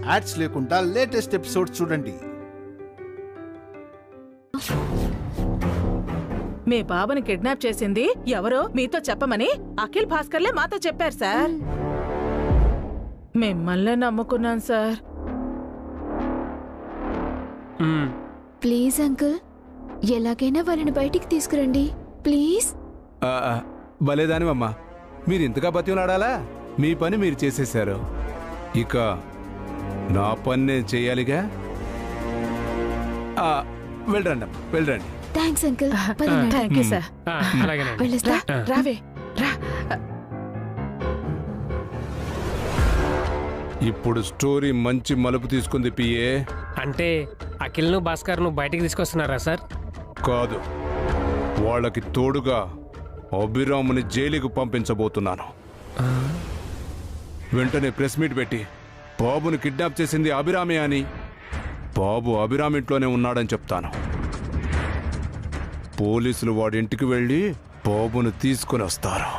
Ads లేకుండా latest episode చూడండి. మీ బాబుని కిడ్నాప్ చేసింది ఎవరో మీతో చెప్పమని అఖిల్ భాస్కర్లే మాతో చెప్పారు సార్. మిమ్మల్నే నమ్ముకున్నాను సార్. ప్లీజ్ అంకుల్, ఎలాగైనా వాళ్ళని బయటికి తీసుకురండి ప్లీజ్. భలేదానివమ్మా, మీరు ఇంతగా బతిమలాడాలా? మీ పని మీరు చేసేశారు, ఇక నా పని నేను చేయాలిగా. వెళ్ళండి వెళ్ళండి. Thanks uncle. Thank you sir. వెళ్ళొస్తా. రావే రా. ఇప్పుడు స్టోరీ మంచి మలుపు తీసుకుంది పిఏ. అంటే అఖిల్ను భాస్కర్ను బయటికి తీసుకొస్తున్నారా సార్? కాదు, వాళ్ళకి తోడుగా అభిరాముని జైలుకు పంపించబోతున్నాను. వెంటనే ప్రెస్ మీట్ పెట్టి బాబుని కిడ్నాప్ చేసింది అభిరామే అని, బాబు అభిరామ్ ఇంట్లోనే ఉన్నాడని చెప్తాను. పోలీసులు వాడి ఇంటికి వెళ్ళి బాబును తీసుకుని వస్తారు.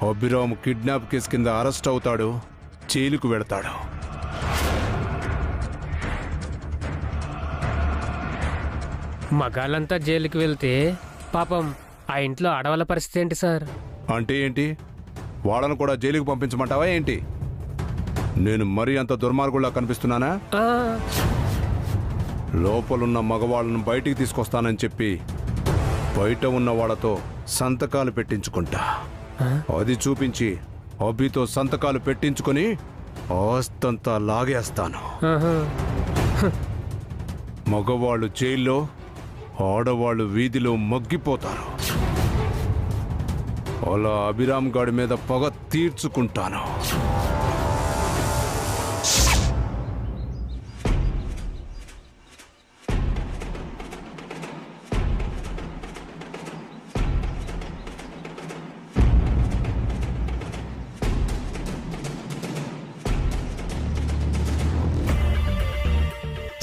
అభిరామ్ కిడ్నాప్ కేసు కింద అరెస్ట్ అవుతాడు, జైలుకు వెళతాడు. మగాళ్ళంతా జైలుకి వెళ్తే పాపం ఆ ఇంట్లో ఆడవాళ్ళ పరిస్థితి ఏంటి సార్? అంటే ఏంటి, వాళ్ళను కూడా జైలుకు పంపించమంటావా ఏంటి? నేను మరీ అంత దుర్మార్గుల్లా కనిపిస్తున్నానా? లోపలున్న మగవాళ్ళను బయటికి తీసుకొస్తానని చెప్పి బయట ఉన్న వాళ్ళతో సంతకాలు పెట్టించుకుంటా. అది చూపించి అభితో సంతకాలు పెట్టించుకొని ఆస్తంతా లాగేస్తాను. మగవాళ్ళు జైల్లో, ఆడవాళ్ళు వీధిలో మగ్గిపోతారు. అలా అభిరామ్ గాడి మీద పగ తీర్చుకుంటాను.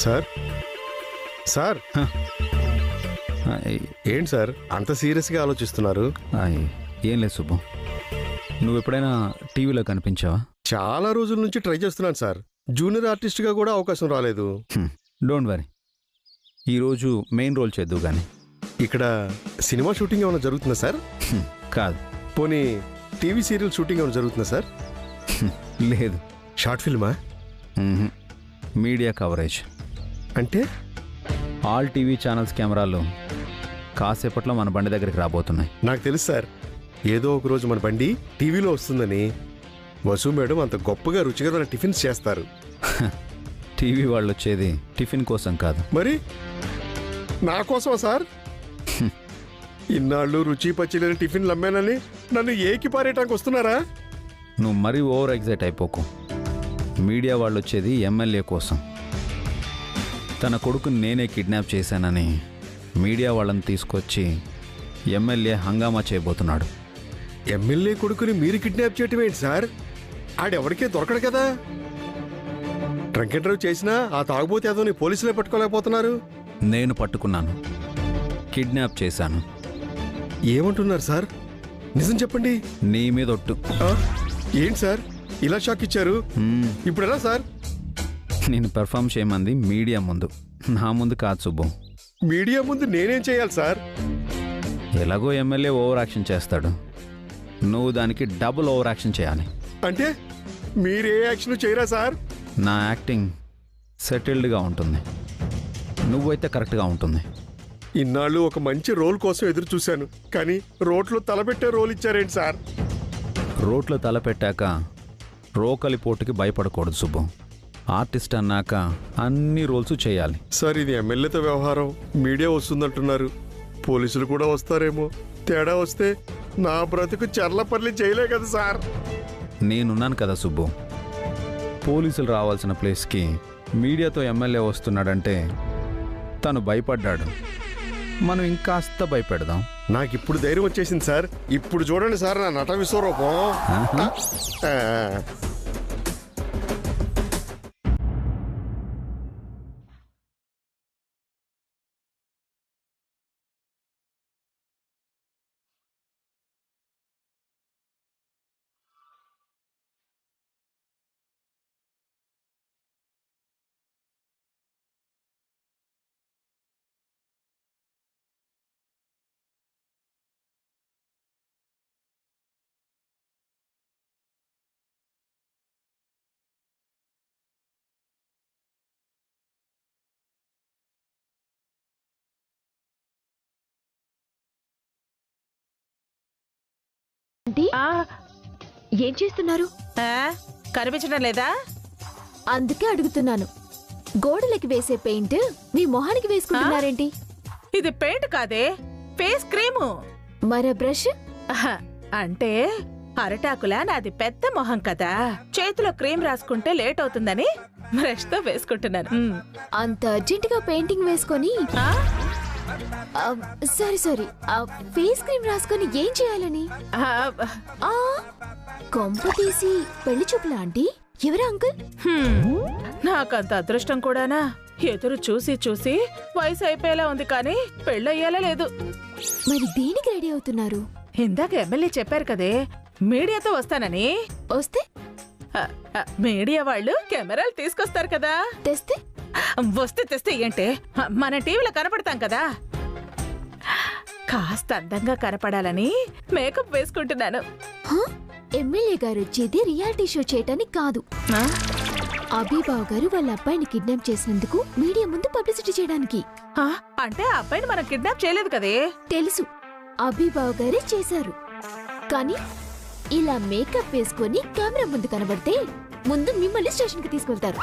సార్ సార్ ఏంటి సార్ అంత సీరియస్గా ఆలోచిస్తున్నారు? ఏం లేదు సుబ్బు, నువ్వు ఎప్పుడైనా టీవీలో కనిపించావా? చాలా రోజుల నుంచి ట్రై చేస్తున్నాను సార్. జూనియర్ ఆర్టిస్ట్గా కూడా అవకాశం రాలేదు. డోంట్ వరీ, ఈరోజు మెయిన్ రోల్ చేద్దు కానీ. ఇక్కడ సినిమా షూటింగ్ ఏమైనా జరుగుతుందా సార్? కాదు. పోనీ టీవీ సీరియల్ షూటింగ్ ఏమైనా జరుగుతుందా సార్? లేదు. షార్ట్ ఫిల్మా? Media coverage. అంటే ఆల్ టీవీ ఛానల్స్ కెమెరాలు కాసేపట్లో మన బండి దగ్గరికి రాబోతున్నాయి. నాకు తెలుసు సార్, ఏదో ఒక రోజు మన బండి టీవీలో వస్తుందని. వసు మేడం అంత గొప్పగా రుచికరమైన టిఫిన్స్ చేస్తారు. టీవీ వాళ్ళు వచ్చేది టిఫిన్ కోసం కాదు. మరి నా కోసమా సార్? ఇన్నాళ్ళు రుచి పచ్చిలేని టిఫిన్లు అమ్మానని నన్ను ఏకి పారేయటానికి వస్తున్నారా? నువ్వు మరీ ఓవర్ ఎగ్జైట్ అయిపోకు. మీడియా వాళ్ళు వచ్చేది ఎమ్మెల్యే కోసం. తన కొడుకుని నేనే కిడ్నాప్ చేశానని మీడియా వాళ్ళని తీసుకొచ్చి ఎమ్మెల్యే హంగామా చేయబోతున్నాడు. ఎమ్మెల్యే కొడుకుని మీరు కిడ్నాప్ చేయటం ఏంటి సార్? ఆడెవరికే దొరకడు కదా. డ్రంక్ అండ్ డ్రైవ్ చేసినా ఆ తాగుబోతే ఏదో పోలీసులే పట్టుకోలేకపోతున్నారు. నేను పట్టుకున్నాను, కిడ్నాప్ చేశాను. ఏమంటున్నారు సార్? నిజం చెప్పండి. నీ మీద ఒట్టు. ఏంటి సార్ ఇలా షాక్ ఇచ్చారు? ఇప్పుడు ఎలా సార్? నేను పెర్ఫామ్ చేయమంది మీడియా ముందు, నా ముందు కాదు సుబ్బు. మీడియా ముందు నేనేం చేయాలి సార్? ఎలాగో ఎమ్మెల్యే ఓవర్ యాక్షన్ చేస్తాడు, నువ్వు దానికి డబుల్ ఓవర్ యాక్షన్ చేయాలి. అంటే మీరే యాక్షన్ చేయరా సార్? నా యాక్టింగ్ సెటిల్డ్గా ఉంటుంది, నువ్వైతే కరెక్ట్గా ఉంటుంది. ఇన్నాళ్ళు ఒక మంచి రోల్ కోసం ఎదురు చూశాను, కానీ రోట్లో తలపెట్టే రోల్ ఇచ్చారేంటి సార్? రోట్లో తలపెట్టాక రోకలి పోటుకి భయపడకూడదు సుబ్బు. ఆర్టిస్ట్ అన్నాక అన్ని రోల్స్ చేయాలి. సార్ ఇది ఎమ్మెల్యేతో వ్యవహారం, మీడియా వస్తుందంటున్నారు, పోలీసులు కూడా వస్తారేమో. తేడా వస్తే నా బ్రతుకు చర్లపల్లి చేయలే కదా సార్. నేనున్నాను కదా సుబ్బు. పోలీసులు రావాల్సిన ప్లేస్కి మీడియాతో ఎమ్మెల్యే వస్తున్నాడంటే తను భయపడ్డాడు, మనం ఇంకాస్త భయపెడదాం. నాకు ఇప్పుడు ధైర్యం వచ్చేసింది సార్. ఇప్పుడు చూడండి సార్ నా నట విశ్వరూపం. ఆంటీ ఆ, ఏం చేస్తున్నారు? ఆ, కనిపించడం లేదా? అందుకే అడుగుతున్నాను. గోడలకి వేసే పెయింట్ మీ మొహానికి వేసుకుంటున్నారేంటి? ఇది పెయింట్ కాదే, ఫేస్ క్రీము. మరో బ్రష్? ఆహా, అంటే అరటాకులా నాది పెద్ద మొహం కదా, చేతిలో క్రీమ్ రాసుకుంటే లేట్ అవుతుందని బ్రష్ తో వేసుకుంటున్నాను. అంత అర్జెంట్ గా పెయింటింగ్ వేసుకొని ఆ? సారీ ఫేస్ క్రీమ్ రాసుకొని ఏం చేయాలని? ఆ, ఆ కొంప తీసి పెళ్లి చూపులా ఆంటీ? ఎవరా అంకుల్? నాకంత అదృష్టం కూడానా? ఎదురు చూసి చూసి వయసు అయిపోయేలా ఉంది కానీ పెళ్ళయ్యేలా లేదు. మరి దేనికి రెడీ అవుతున్నారు? ఇందాక ఎమ్మెల్యే చెప్పారు కదే మీడియాతో వస్తానని. వస్తే మీడియా వాళ్ళు కెమెరాలు తీసుకొస్తారు కదా. తెస్తే? వస్తే తెస్తే ఏంటే, మన టీవీలో కనపడతాం కదా. కాస్త అందంగా కనపడాలని మేకప్ వేసుకుంటున్నాను. ఎమ్మెల్యే గారు వచ్చేది రియాలిటీ షో చేయటానికి కాదు. ఆ? అభిబావ్ గారు వాళ్ళ అబ్బాయిని కిడ్నాప్ చేసినందుకు మీడియా ముందు పబ్లిసిటీ చేయడానికి. ఆ, అంటే ఆ అబ్బాయిని మనం కిడ్నాప్ చేయలేదు కదే. తెలుసు, అభిబావ్ గారే చేశారు. కానీ ఇలా మేకప్ వేసుకొని కెమెరా ముందు కనబడితే ముందు మిమ్మల్ని స్టేషన్ కి తీసుకెళ్తారు.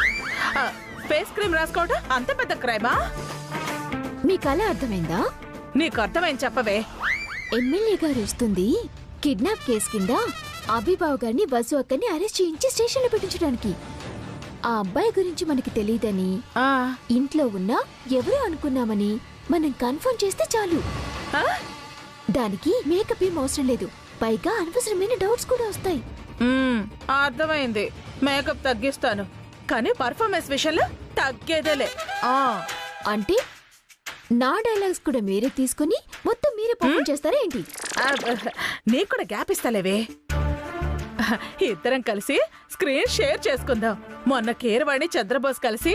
ఆ, ఫేస్ క్రీమ్ రాసుకోవడం అంత పెద్ద క్రైమా? మీకు అలా అర్థమైందా? నీకు అర్థమైంది చెప్పవే. ఎమ్మెల్యే గారు వస్తుంది కిడ్నాప్ కేసు కింద అభిబావ్ గారిని వసు అక్కని అరెస్ట్ చేయించి స్టేషన్ లో పెట్టించడానికి. ఆ అబ్బాయి గురించి మనకి తెలియదని, ఆ, ఇంట్లో ఉన్నా ఎవరో అనుకున్నామని మనం కన్ఫర్మ్ చేస్తే చాలు. ఆ? దానికి మేకప్ ఏం అవసరం లేదు. పైగా అనవసరమైన డౌట్స్ కూడా వస్తాయి. అర్థమైంది. మేకప్ తగ్గిస్తాను కానీ పర్ఫార్మెన్స్ విషయంలో తగ్గేదేలే. ఆ, అంటే నా డైలాగ్స్ కూడా మీరే తీసుకుని మొత్తం మీరే పర్ఫార్మ్ చేస్తారా ఏంటి? నీకు కూడా గ్యాప్ ఇస్తాలేవే. ఇద్దరం కలిసి స్క్రీన్ షేర్ చేసుకుందాం. మొన్న కీరవాణి చంద్రబోస్ కలిసి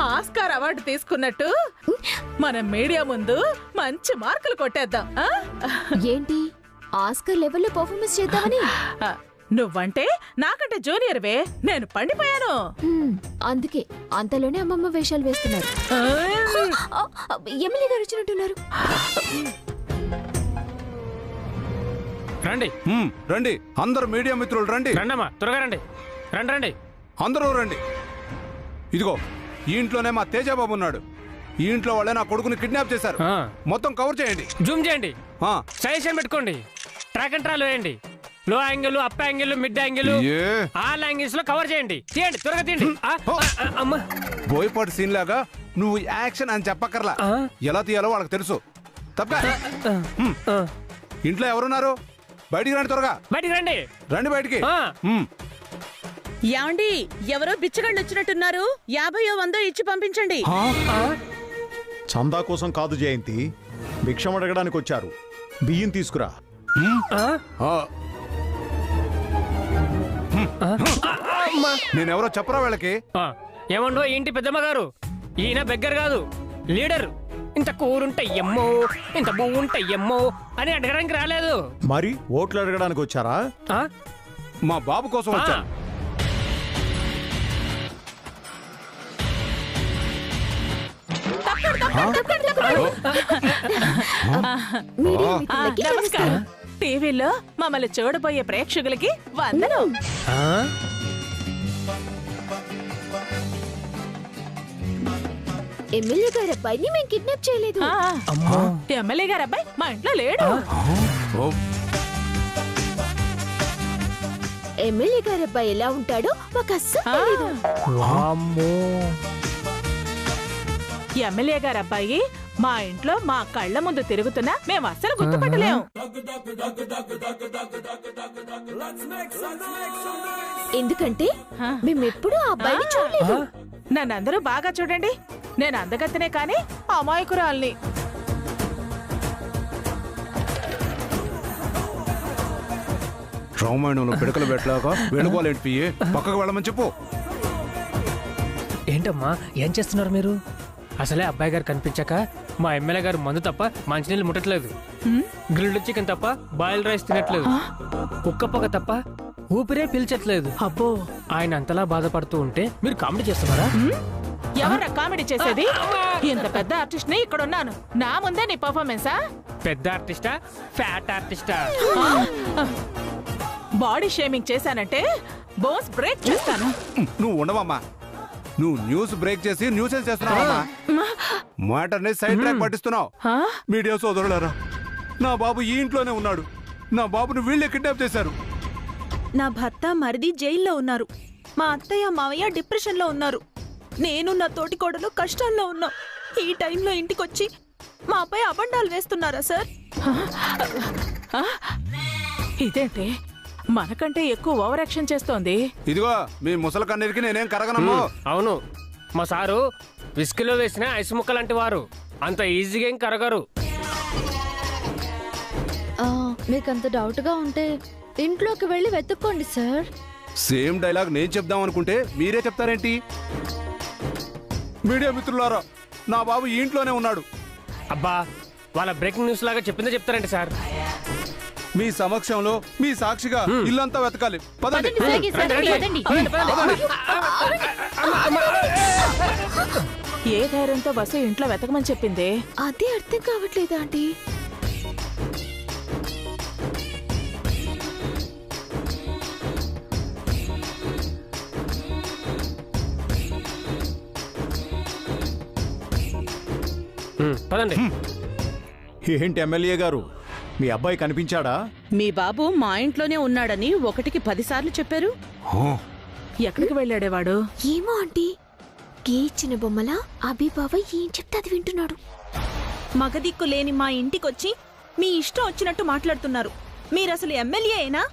ఆస్కార్ అవార్డు తీసుకున్నట్టు మనం మీడియా ముందు మంచి మార్కులు కొట్టేద్దాం. ఆ? ఏంటి ఆస్కర్ లెవెల్లో పర్ఫార్మెన్స్ చేద్దామని? నువ్వంటే నాకంటే జూనియర్వే, నేను పండిపోయాను. అందుకే అంతలోనే అమ్మమ్మ వేషాలు వేస్తున్నారు. ఎమ్మెల్యే గారు వచ్చినట్టున్నారు. రండి రండి అందరు మీడియా మిత్రులు రండి. రండమ్మా, త్వరగా రండి. రండి రండి అందరూ రండి. ఇదిగో ఈ ఇంట్లోనే మా తేజాబాబు ఉన్నాడు. ఈ ఇంట్లో వాళ్ళే నా కొడుకుని కిడ్నాప్ చేశారు. మొత్తం కవర్ చేయండి. జూమ్ చేయండి, ఆ, సజెషన్ పెట్టుకోండి, ట్రాక్ అండ్ ట్రాల్ వేయండి. Low angle, up angle, mid angle, ఏ ఆల్ యాంగిల్స్ లో కవర్ చేయండి. తీయండి, త్వరగా తీయండి. అమ్మా, బోయపాటి సీన్ లాగా నువ్వు యాక్షన్ అని చెప్పక్కర్లా. ఎలా తీయాలో వాళ్ళకి తెలుసు. తప్ప ఇంట్లో ఎవరున్నారు? బయటికి రండి, త్వరగా బయటికి రండి. రండి బయటికి. యాండి ఎవరో బిచ్చగాళ్ళు వచ్చినట్టున్నారు. 50 100 ఇచ్చి పంపించండి. చందా కోసం కాదు జయంతి, భిక్షం అడగడానికి వచ్చారు. బియ్యం తీసుకురా. నేనెవరో చెప్పరా వీళ్ళకి? ఏమండో ఏంటి పెద్దమ్మ గారు, ఈయన బెగ్గర్ కాదు, లీడర్. ఇంత కూరుంటే ఎమ్మో, ఇంత బువ్వుంటే ఎమ్మో అని అడగడానికి రాలేదు. మరి ఓట్లు అడగడానికి వచ్చారా? మా బాబు కోసం వచ్చా. నమస్కారం. టీవీలో మమ్మల్ని చూడబోయే ప్రేక్షకులకి వందనం. ఎమ్మెల్యే గారి అబ్బాయిని మేము కిడ్నాప్ చేయలేదు. ఎమ్మెల్యే గారు అబ్బాయి మా ఇంట్లో లేడు. ఎమ్మెల్యే గారి అబ్బాయి ఎలా ఉంటాడో మాకు అస్సలు తెలీదు. ఎమ్మెల్యే గారు అబ్బాయి మా ఇంట్లో మా కళ్ళ ముందు తిరుగుతున్నా మేము అస్సలు గుర్తుపట్టలేము. ఎందుకంటే మేమెప్పుడు ఆ అబ్బాయిని చూడలేదు. నన్నందరూ బాగా చూడండి, నేను అందగత్తనే కాని అమాయకురాల్ని. రామాయణంలో పిడకలు పెట్టలాగా వెనుకోలేంటి పియ్యే, పక్కకు వెళ్ళమని చెప్పు. ఏంటమ్మా ఏం చేస్తున్నారు మీరు? అసలే అబ్బాయి గారు కనిపించాక మా ఎమ్మెల్యే గారు మందు తప్ప మంచినీళ్ళు ముట్టట్లేదు, గ్రిల్డ్ చికెన్ తప్ప బాయిల్ రైస్ తినట్లేదు, కుక్క పొగ తప్ప ఊపిరే పీల్చట్లేదు. అబ్బో, ఆయన అంతలా బాధపడుతూ ఉంటే మీరు కామెడీ చేస్తున్నారా? ఎవరా కామెడీ చేసేది? ఇంత పెద్ద ఆర్టిస్ట్ ని ఇక్కడ ఉన్నాను, నా ముందే నీ పర్ఫార్మెన్సా? పెద్ద ఆర్టిస్టా, ఫ్యాట్ ఆర్టిస్టా? బాడీ షేమింగ్ చేశానంటే బోన్స్ బ్రేక్ చేస్తాను. నువ్వు ఉండవమ్మా. నువ్వు న్యూస్ బ్రేక్ చేసి న్యూసెన్స్ చేస్తున్నావమ్మా. మ్యాటర్ని సైడ్ ట్రాక్ పట్టిస్తున్నావు. ఆ? మీడియా సోదరులారా, నా బాబు ఈ ఇంట్లోనే ఉన్నాడు. నా బాబుని వీళ్ళే కిడ్నాప్ చేశారు. నా భర్త మరిది జైల్లో ఉన్నారు. మా అత్తయ్య మావయ్య డిప్రెషన్లో ఉన్నారు. నేను నా తోటి కోడలు కష్టాల్లో ఉన్నాం. ఈ టైంలో ఇంటికొచ్చి మా అబ్బాయి అబండాలు వేస్తున్నారా సార్? ఇదేంటి మనకంటే ఎక్కువ ఓవర్ యాక్షన్ చేస్తోంది. ఇదిగో మీ ముసలి కన్నీరికి నేనేం కరగనమ్మో. అవును, మా సారు విస్కీలో వేసిన ఐస్ ముక్క లాంటి వారు. అంత ఈజీగా ఏం కరగరు. మీకంత డౌట్గా ఉంటే ఇంట్లోకి వెళ్ళి వెతుక్కోండి సార్. సేమ్ డైలాగ్ నేను చెప్దాం అనుకుంటే మీరే చెప్తారేంటి? మీడియా మిత్రులారా, నా బాబు ఈ ఇంట్లోనే ఉన్నాడు. అబ్బా, వాళ్ళ బ్రేకింగ్ న్యూస్ లాగా చెప్పిందే చెప్తారండి సార్. మీ సమక్షంలో మీ సాక్షిగా ఇల్లంతా వెతకాలి. పదండి. ఏ ధైర్యంతో వసు ఇంట్లో వెతకమని చెప్పింది? అదే అర్థం కావట్లేదా ఆంటీ? పదండి. ఏంటి ఎమ్మెల్యే గారు, మీ అబ్బాయి కనిపించాడా? మీ బాబు మా ఇంట్లోనే ఉన్నాడని 1కి 10 సార్లు చెప్పారు. ఎక్కడికి వెళ్ళాడేవాడు? ఏమో ఆంటీ, గీచిన బొమ్మలా అభిబావ ఏం చెప్తే అది వింటున్నాడు. మగదిక్కు లేని మా ఇంటికొచ్చి మీ ఇష్టం వచ్చినట్టు మాట్లాడుతున్నారు. మీరసలు ఎమ్మెల్యేనా?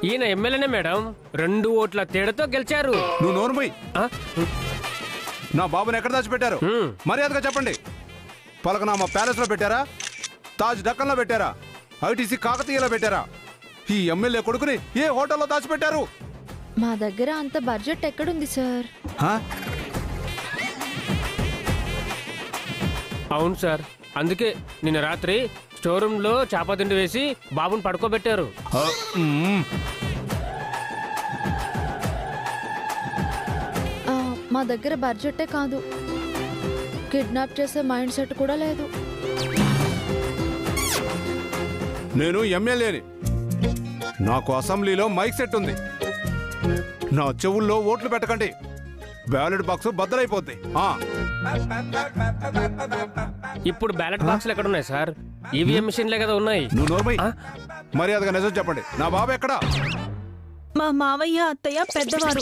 ఈయన ఎమ్మెల్యేనే మేడం. 2 ఓట్ల తేడాతో గెలిచారు. నువ్వు నోరుమోయ్. నా బాబుని ఎక్కడ దాచిపెట్టారు? మర్యాదగా చెప్పండి. పలకనామా ప్యాలెస్ లో పెట్టారా? తాజ్ డక్కన్ లో పెట్టారా? ఐటీసీ కాకతీయలో పెట్టారా? ఈ ఎమ్మెల్యే కొడుకుని ఏ హోటల్లో దాచిపెట్టారు? మా దగ్గర అంత బడ్జెట్ ఎక్కడుంది సార్? అవును సార్, అందుకే నిన్న రాత్రి స్టోర్ రూమ్ లో చేప తిండి వేసి బాబుని పడుకోబెట్టారు. మా దగ్గర బడ్జెటే కాదు, కిడ్నాప్ చేసే మైండ్ సెట్ కూడా లేదు. నేను ఎమ్మెల్యేని. నాకు అసెంబ్లీలో మైక్ సెట్ ఉంది. నా చెవుల్లో ఓట్లు పెట్టకండి. బ్యాలెట్ బాక్స్ బద్దలైపోద్ది. ఇప్పుడు బ్యాలెట్ బాక్స్లు ఎక్కడ ఉన్నాయి సార్? ఈవీఎం మిషన్లే కదా ఉన్నాయి. నువ్వు నోర్మై. మర్యాదగా నిజం చెప్పండి. నా బాబు ఎక్కడా? మా మావయ్య అత్తయ్య పెద్దవారు,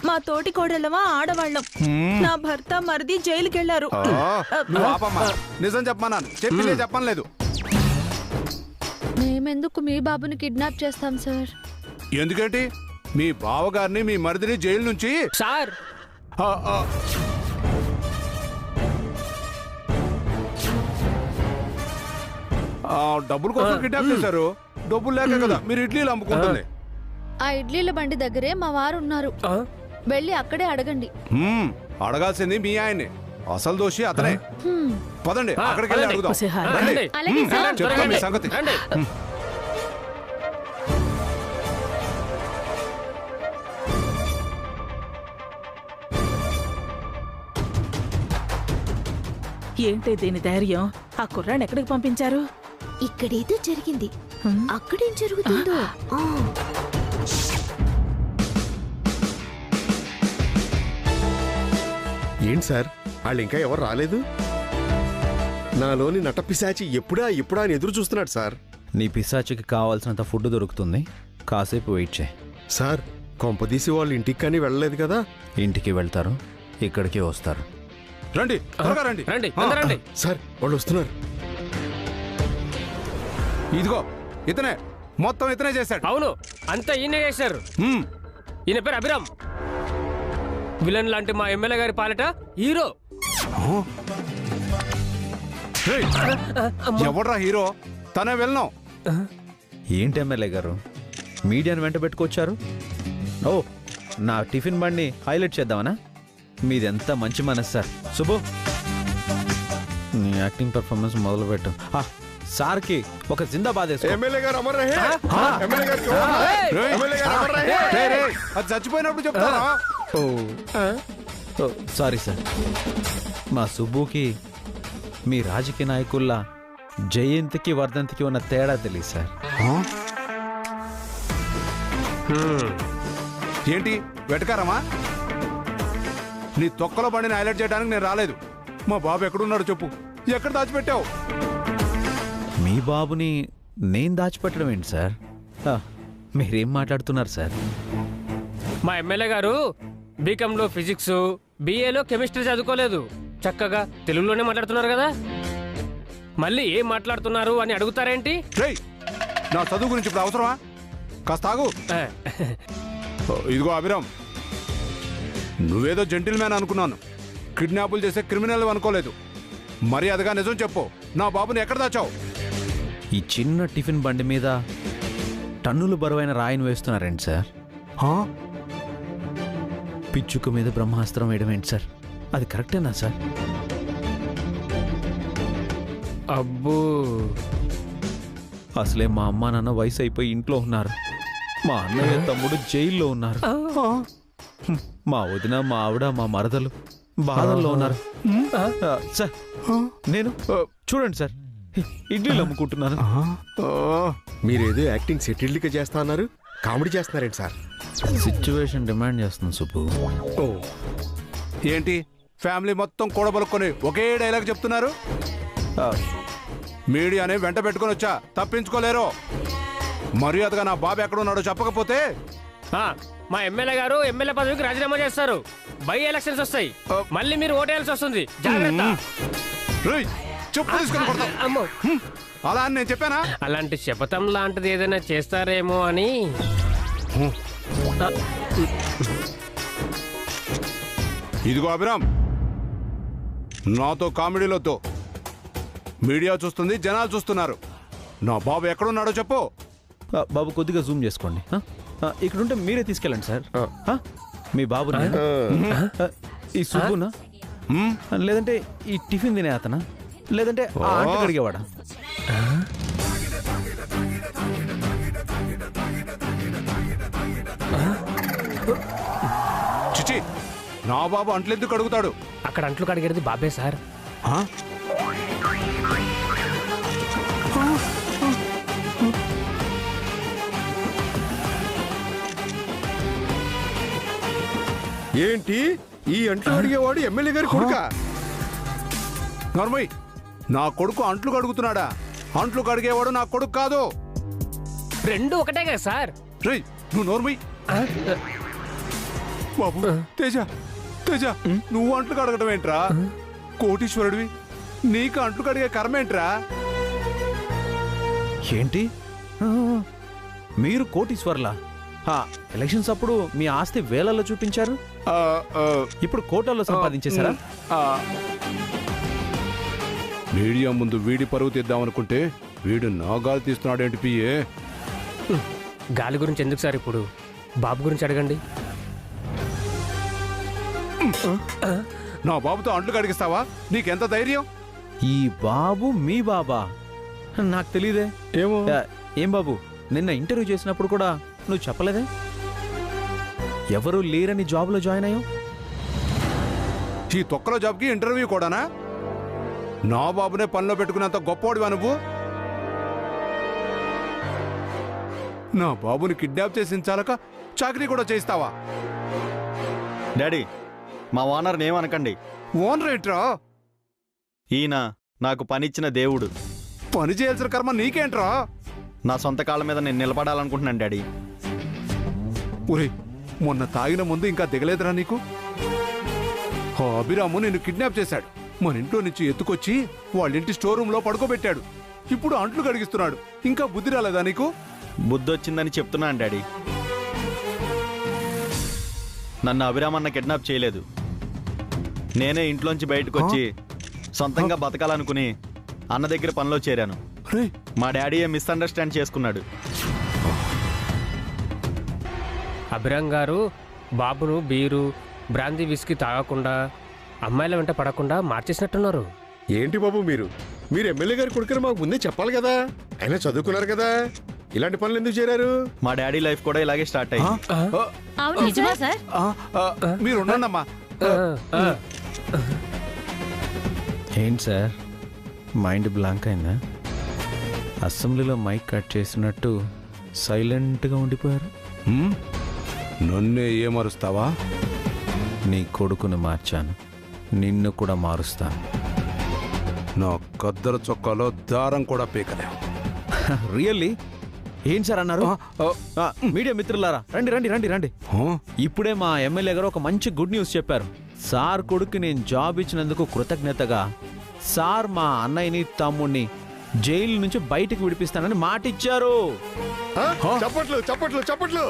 మా తోటి కోడలవా ఆడవాళ్ళం. నా భర్త మరిది జైలుకెళ్లారు. నువ్వు ఆపమ్మా. నిజం చెప్పమన్నాను, చెప్పిందే చెప్పలేదు. మేమెందుకు మీ బాబుని కిడ్నాప్ చేస్తాం సార్? ఎందుకేంటి? మీ బావగారిని మీ మరిదిని జైలు నుంచి సార్ డబ్బుల కోసం కిడ్నాప్ చేశారు. డబ్బులు లేక కదా మీరు ఇడ్లీలు అమ్ముకుంటుంది. ఆ ఇడ్లీల బండి దగ్గరే మా వారు ఉన్నారు, వెళ్ళి అక్కడే అడగండి. అడగాల్సింది మీ ఆయన్ని. అసలు దోషి అతనే. పదండి, అక్కడికి వెళ్ళి అడుగుదాం. చెప్తా మీ సంగతి. ఏంటి దీని ధైర్యం? ఆ కుర్రాన్ని ఎక్కడికి పంపించారు? ఇక్కడేదో జరిగింది, అక్కడేం జరుగుతుందో. ఏంటి సార్, వాళ్ళు ఇంకా ఎవరు రాలేదు? నాలోని నటపిశాచి ఎప్పుడా అని ఎదురు చూస్తున్నాడు సార్. నీ పిశాచికి కావాల్సినంత ఫుడ్ దొరుకుతుంది, కాసేపు వెయిట్ చేయి. సార్, కొంపదీసి వాళ్ళు ఇంటికి కానీ వెళ్ళలేదు కదా? ఇంటికి వెళ్తారు, ఇక్కడికి వస్తారు. రండి, త్వరగా రండి. రండి, అందరూ రండి. సార్, వాళ్ళు వస్తున్నారు. ఇదిగో ఇతనే, మొత్తం ఇతనే చేశాడు. అవును, అంతా ఈయన చేశారు. ఈయన పేరు అభిరామ్. విలన్ లాంటి మా ఎమ్మెల్యే గారి పాలిట హీరో. ఎవడ్రా హీరో? తనే వెళ్ళను. ఏంటి ఎమ్మెల్యే గారు, మీడియాను వెంట పెట్టుకొచ్చారు? ఓ, నా టిఫిన్ బండిని హైలైట్ చేద్దామనా? మీదెంత మంచి మనసు సార్. శుభు, నీ యాక్టింగ్ పర్ఫార్మెన్స్ మొదలుపెట్టు. సార్కి ఒక జిందాబాద్ వేసుకో. ఎమ్మెల్యే గారు అమర్ రహే. ఎమ్మెల్యే గారు ఎమ్మెల్యే గారు అమర్ రహే. అది చచ్చిపోయినప్పుడు చెప్తారా? Sorry sir. మా సుబ్బుకి మీ రాజకీయ నాయకుల్లా జయంతికి వర్ధంతికి ఉన్న తేడా తెలియదు సార్. ఏంటి వెటకారమా? నీ తొక్కలో బండిని హైలైట్ చేయడానికి నేను రాలేదు. మా బాబు ఎక్కడున్నాడు చెప్పు. ఎక్కడ దాచిపెట్టావు? మీ బాబుని నేను దాచిపెట్టడం ఏంటి సార్? మీరేం మాట్లాడుతున్నారు సార్? మా ఎమ్మెల్యే గారు బీకాంలో ఫిజిక్స్, బిఏలో కెమిస్ట్రీ చదువుకోలేదు. చక్కగా తెలుగులోనే మాట్లాడుతున్నారు కదా. మళ్ళీ ఏం మాట్లాడుతున్నారు అని అడుగుతారేంటి? నా చదువు గురించి ఇప్పుడు అవసరమా? కాస్త ఆగు. ఇదిగో అభిరామ్, నువ్వేదో జెంటిల్ మ్యాన్ అనుకున్నాను. కిడ్నాపులు చేసే క్రిమినల్ అనుకోలేదు. మర్యాదగా నిజం చెప్పు. నా బాబుని ఎక్కడ దాచావు? ఈ చిన్న టిఫిన్ బండి మీద టన్నులు బరువైన రాయిని వేస్తున్నారేంటి సార్? పిచ్చుక మీద బ్రహ్మాస్త్రం వేయడం ఏంటి సార్? అది కరెక్టేనా సార్? అబ్బో, అసలే మా అమ్మా నాన్న వయసు అయిపోయి ఇంట్లో ఉన్నారు. మా అన్నయ్య తమ్ముడు జైల్లో ఉన్నారు. మా వదిన, మా ఆవిడ, మా మరదలు బాధల్లో ఉన్నారు. సార్ నేను చూడండి సార్, ఇడ్లీలు అమ్ముకుంటున్నాను. మీరేదో యాక్టింగ్ సెటిల్డ్గా చేస్తా అన్నారు, కామెడీ చేస్తున్నారేంటి సార్? సిచ్యువేషన్ డిమాండ్ చేస్తుంది సుబ్బు. ఏంటి ఫ్యామిలీ మొత్తం కూడబలుక్కొని ఒకే డైలాగ్ చెప్తున్నారు? మీడియాని వెంట పెట్టుకొని వచ్చా, తప్పించుకోలేరు. మర్యాదగా నా బాబు ఎక్కడున్నాడో చెప్పకపోతే మా ఎమ్మెల్యే గారు ఎమ్మెల్యే పదవికి రాజీనామా చేస్తారు. బై ఎలక్షన్స్ వస్తాయి, మళ్ళీ మీరు ఓటేయాల్సి వస్తుంది. జాగ్రత్త. చెప్పు తీసుకొని కొడతా. అమ్మో, అలా అని నేను చెప్పానా? అలాంటి శపథం లాంటిది ఏదైనా చేస్తారేమో అని. ఇదిగో అభిరామ్, నాతో కామెడీలతో. మీడియా చూస్తుంది, జనాలు చూస్తున్నారు. నా బాబు ఎక్కడున్నాడో చెప్పు. బాబు కొద్దిగా జూమ్ చేసుకోండి. ఇక్కడుంటే మీరే తీసుకెళ్ళండి సార్. మీ బాబు ఈ సుబ్బునా, లేదంటే ఈ టిఫిన్ తినే అతనా, లేదంటే ఆ ఆంటీ అడిగేవాడా? చిచి, నా బాబు అంట్లెందుకు అడుగుతాడు? అక్కడ అంట్లు కడిగేది బాబే సార్. ఏంటి ఈ అంట్లు అడిగేవాడు ఎమ్మెల్యే గారి కొడుక? నర్మయ్, నా కొడుకు అంట్లు కడుగుతున్నాడా? అంట్లు కడిగేవాడు నా కొడుకు కాదు. రెండు ఒకటే కదా సార్. నువ్వు నోర్మయ్. బాబు తేజ, తేజ, నువ్వు అంట్లు కడగడం ఏంట్రా? కోటీశ్వరుడివి, నీకు అంట్లు కడిగే కర్మ ఏంట్రా? ఏంటి మీరు కోటీశ్వర్లా? ఎలక్షన్స్ అప్పుడు మీ ఆస్తి వేలల్లో చూపించారు, ఇప్పుడు కోట్లలో సంపాదించేశారా? మీడియా ముందు వీడి పరువు తీద్దామనుకుంటే వీడు నా గాలి తీస్తున్నాడేంటి పిఏ? గాలి గురించి ఎందుకు సార్, ఇప్పుడు బాబు గురించి అడగండి. నా బాబుతో అంట్లు కడిగిస్తావా? నీకెంత ధైర్యం? ఈ బాబు మీ బాబా? నాకు తెలియదే. ఏమో. ఏం బాబు, నిన్న ఇంటర్వ్యూ చేసినప్పుడు కూడా నువ్వు చెప్పలేదే ఎవరు లేరని జాబ్లో జాయిన్ అయ్యావు? ఈ తొక్కలో జాబ్కి ఇంటర్వ్యూ కూడానా? నా బాబునే పనిలో పెట్టుకున్నంత గొప్పవాడివా నువ్వు? నా బాబుని కిడ్నాప్ చేసి చాలక చాకరీ కూడా చేయిస్తావా? డాడీ, మా ఓనర్ని ఏమనకండి. ఓనర్ ఏంట్రా? ఈయన నాకు పనిచ్చిన దేవుడు. పని చేయాల్సిన కర్మ నీకేంట్రా? నా సొంత కాళ్ళ మీద నేను నిలబడాలనుకుంటున్నాను డాడీ. ఒరే, మొన్న తాగిన ముందు ఇంకా దిగలేదురా నీకు? అభిరాము నిన్ను కిడ్నాప్ చేశాడు. మన ఇంట్లో నుంచి ఎత్తుకొచ్చి వాళ్ళింటి స్టోర్ రూమ్ లో పడుకోబెట్టాడు. ఇప్పుడు అంట్లు కడిగిస్తున్నాడు. ఇంకా బుద్ధి రాలేదా నీకు? బుద్ధి వచ్చిందని చెప్తున్నాను డాడీ. నన్ను అభిరామన్న కిడ్నాప్ చేయలేదు. నేనే ఇంట్లోంచి బయటకు వచ్చి సొంతంగా బతకాలనుకుని అన్న దగ్గర పనిలో చేరాను. మా డాడీయే మిస్అండర్స్టాండ్ చేసుకున్నాడు. అభిరామ్ గారు బాబును బీరు, బ్రాందీ, విస్కీ తాగకుండా, అమ్మాయిల వెంట పడకుండా మార్చేసినట్టున్నారు. ఏంటి బాబు మీరు ఎమ్మెల్యే గారి కొడుకుని మాకు ముందే చెప్పాలి కదా. అయినా చదువుకున్నారు కదా, ఇలాంటి పనులు ఎందుకు చేరారు? మా డాడీ లైఫ్ కూడా ఇలాగే స్టార్ట్ అయ్యింది. మీరు ఉండండమ్మా. ఏంటి సార్, మైండ్ బ్లాంక్ అయిందా? అసెంబ్లీలో మైక్ కట్ చేసినట్టు సైలెంట్గా ఉండిపోయారు. హ్మ్? నన్నే ఏమరుస్తావా? నీ కొడుకుని మార్చాను, నిన్ను కూడా మారుస్తాను. నా కద్దర చొక్కాలో దారం కూడా పీకలేవు. రియల్లీ? ఏం సార్ అన్నారు? మీడియా మిత్రులారా, రండి రండి రండి రండి. ఇప్పుడే మా ఎమ్మెల్యే గారు ఒక మంచి గుడ్ న్యూస్ చెప్పారు. సార్ కొడుకు నేను జాబ్ ఇచ్చినందుకు కృతజ్ఞతగా సార్ మా అన్నయ్యని తమ్ముడిని జైలు నుంచి బయటికి విడిపిస్తానని మాట ఇచ్చారు. చప్పట్లు చప్పట్లు చప్పట్లు.